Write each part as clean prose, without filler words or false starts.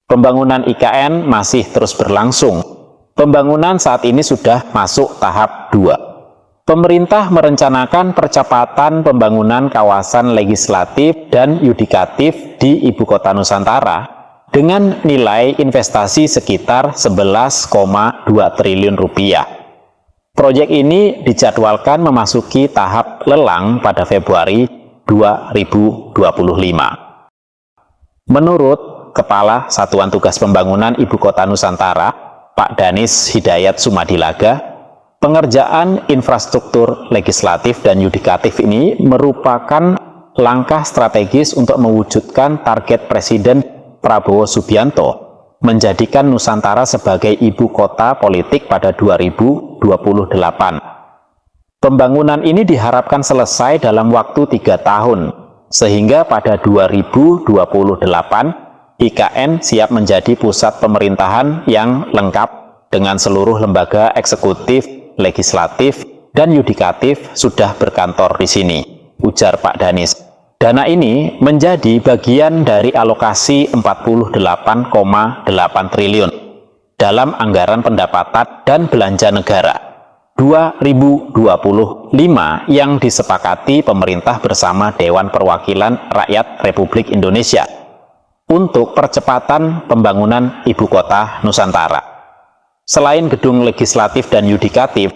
Pembangunan IKN masih terus berlangsung. Pembangunan saat ini sudah masuk tahap 2. Pemerintah merencanakan percepatan pembangunan kawasan legislatif dan yudikatif di Ibu Kota Nusantara dengan nilai investasi sekitar 11,2 triliun rupiah. Proyek ini dijadwalkan memasuki tahap lelang pada Februari 2025. Menurut Kepala Satuan Tugas Pembangunan Ibu Kota Nusantara, Pak Danis Hidayat Sumadilaga, pengerjaan infrastruktur legislatif dan yudikatif ini merupakan langkah strategis untuk mewujudkan target Presiden Prabowo Subianto menjadikan Nusantara sebagai ibu kota politik pada 2028. Pembangunan ini diharapkan selesai dalam waktu 3 tahun, sehingga pada 2028 IKN siap menjadi pusat pemerintahan yang lengkap dengan seluruh lembaga eksekutif, legislatif, dan yudikatif sudah berkantor di sini, ujar Pak Danis. Dana ini menjadi bagian dari alokasi 48,8 triliun dalam anggaran pendapatan dan belanja negara 2025 yang disepakati pemerintah bersama Dewan Perwakilan Rakyat Republik Indonesia untuk percepatan pembangunan Ibu Kota Nusantara. Selain gedung legislatif dan yudikatif,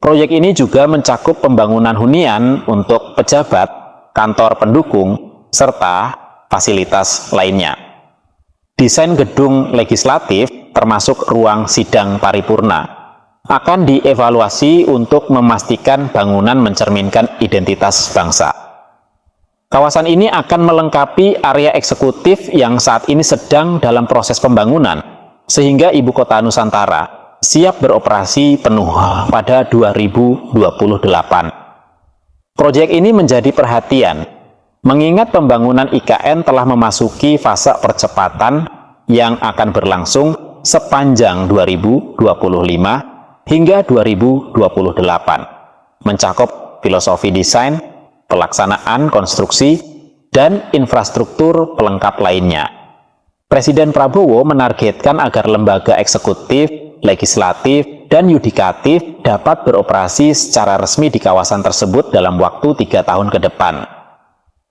proyek ini juga mencakup pembangunan hunian untuk pejabat, kantor pendukung, serta fasilitas lainnya. Desain gedung legislatif, termasuk ruang sidang paripurna, akan dievaluasi untuk memastikan bangunan mencerminkan identitas bangsa. Kawasan ini akan melengkapi area eksekutif yang saat ini sedang dalam proses pembangunan, sehingga Ibu Kota Nusantara siap beroperasi penuh pada 2028. Proyek ini menjadi perhatian, mengingat pembangunan IKN telah memasuki fase percepatan yang akan berlangsung sepanjang 2025 hingga 2028, mencakup filosofi desain, pelaksanaan konstruksi, dan infrastruktur pelengkap lainnya. Presiden Prabowo menargetkan agar lembaga eksekutif, legislatif, dan yudikatif dapat beroperasi secara resmi di kawasan tersebut dalam waktu 3 tahun ke depan.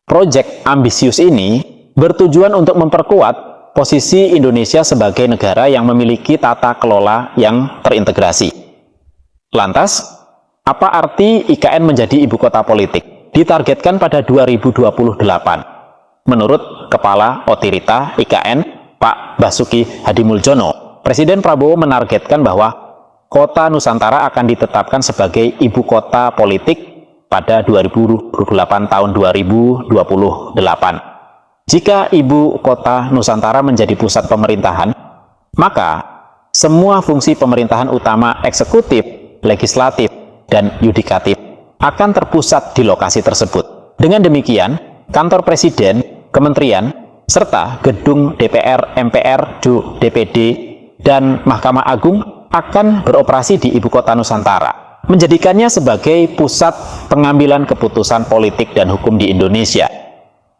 Proyek ambisius ini bertujuan untuk memperkuat posisi Indonesia sebagai negara yang memiliki tata kelola yang terintegrasi. Lantas, apa arti IKN menjadi ibu kota politik? Ditargetkan pada 2028. Menurut Kepala Otorita IKN, Pak Basuki Hadimuljono, Presiden Prabowo menargetkan bahwa Kota Nusantara akan ditetapkan sebagai ibu kota politik pada 2028 tahun 2028. Jika ibu kota Nusantara menjadi pusat pemerintahan, maka semua fungsi pemerintahan utama eksekutif, legislatif, dan yudikatif akan terpusat di lokasi tersebut. Dengan demikian, kantor presiden, kementerian, serta gedung DPR, MPR, DPD, dan Mahkamah Agung akan beroperasi di Ibu Kota Nusantara, menjadikannya sebagai pusat pengambilan keputusan politik dan hukum di Indonesia.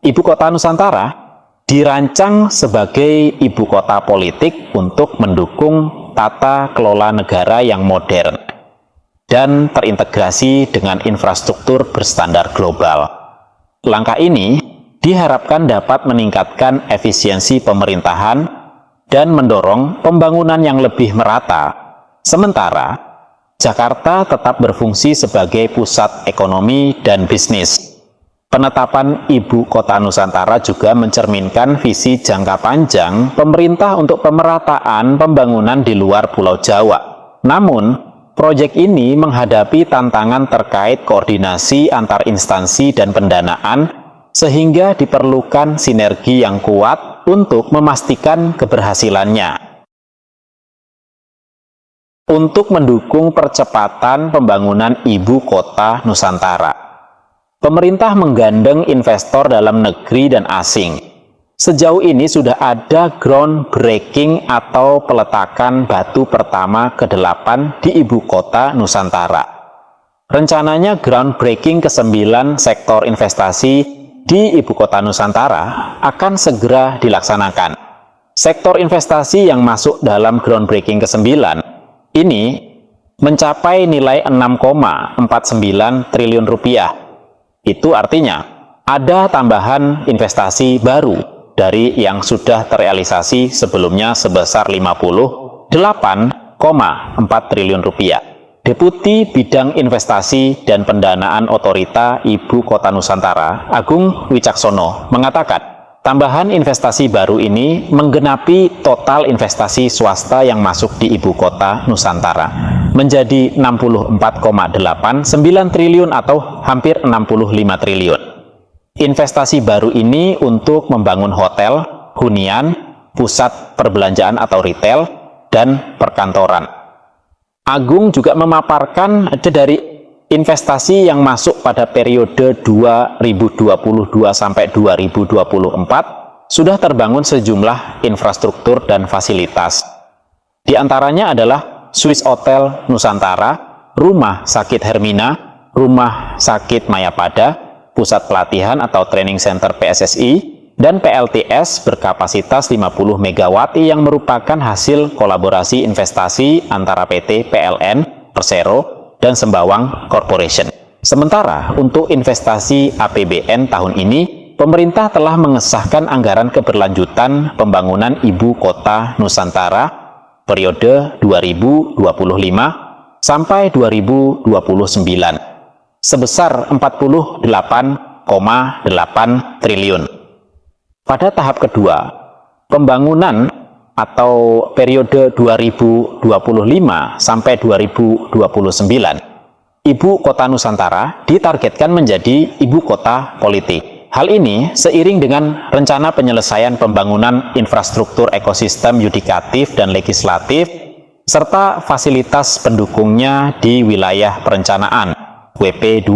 Ibu Kota Nusantara dirancang sebagai ibu kota politik untuk mendukung tata kelola negara yang modern dan terintegrasi dengan infrastruktur berstandar global. Langkah ini diharapkan dapat meningkatkan efisiensi pemerintahan dan mendorong pembangunan yang lebih merata. Sementara, Jakarta tetap berfungsi sebagai pusat ekonomi dan bisnis. Penetapan Ibu Kota Nusantara juga mencerminkan visi jangka panjang pemerintah untuk pemerataan pembangunan di luar Pulau Jawa. Namun, proyek ini menghadapi tantangan terkait koordinasi antar instansi dan pendanaan, sehingga diperlukan sinergi yang kuat untuk memastikan keberhasilannya. Untuk mendukung percepatan pembangunan Ibu Kota Nusantara, pemerintah menggandeng investor dalam negeri dan asing. Sejauh ini sudah ada groundbreaking atau peletakan batu pertama ke-8 di Ibu Kota Nusantara. Rencananya groundbreaking ke-9 sektor investasi di Ibu Kota Nusantara akan segera dilaksanakan. Sektor investasi yang masuk dalam groundbreaking ke-9 ini mencapai nilai 6,49 triliun rupiah. Itu artinya ada tambahan investasi baru dari yang sudah terrealisasi sebelumnya sebesar 58,4 triliun rupiah. Deputi Bidang Investasi dan Pendanaan Otorita Ibu Kota Nusantara, Agung Wicaksono, mengatakan tambahan investasi baru ini menggenapi total investasi swasta yang masuk di Ibu Kota Nusantara menjadi 64,89 triliun atau hampir 65 triliun. Investasi baru ini untuk membangun hotel, hunian, pusat perbelanjaan atau retail, dan perkantoran. Agung juga memaparkan dari investasi yang masuk pada periode 2022 sampai 2024 sudah terbangun sejumlah infrastruktur dan fasilitas. Di antaranya adalah Swiss Hotel Nusantara, Rumah Sakit Hermina, Rumah Sakit Mayapada, Pusat Pelatihan atau Training Center PSSI, dan PLTS berkapasitas 50 MW yang merupakan hasil kolaborasi investasi antara PT PLN, Persero, dan Sembawang Corporation. Sementara untuk investasi APBN tahun ini, pemerintah telah mengesahkan anggaran keberlanjutan pembangunan Ibu Kota Nusantara periode 2025 sampai 2029 sebesar 48,8 triliun. Pada tahap kedua, pembangunan atau periode 2025 sampai 2029, Ibu Kota Nusantara ditargetkan menjadi ibu kota politik. Hal ini seiring dengan rencana penyelesaian pembangunan infrastruktur ekosistem yudikatif dan legislatif, serta fasilitas pendukungnya di wilayah perencanaan, WP2.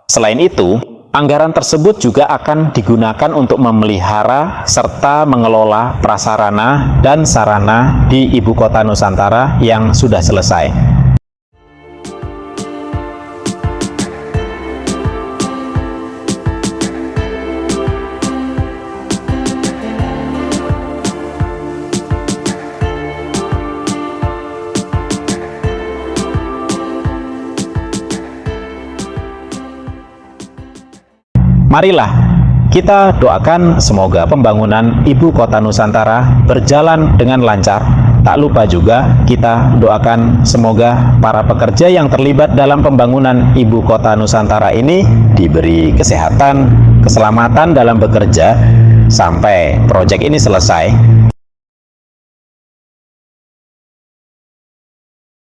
Selain itu, anggaran tersebut juga akan digunakan untuk memelihara serta mengelola prasarana dan sarana di Ibu Kota Nusantara yang sudah selesai. Marilah kita doakan semoga pembangunan Ibu Kota Nusantara berjalan dengan lancar. Tak lupa juga kita doakan semoga para pekerja yang terlibat dalam pembangunan Ibu Kota Nusantara ini diberi kesehatan, keselamatan dalam bekerja sampai proyek ini selesai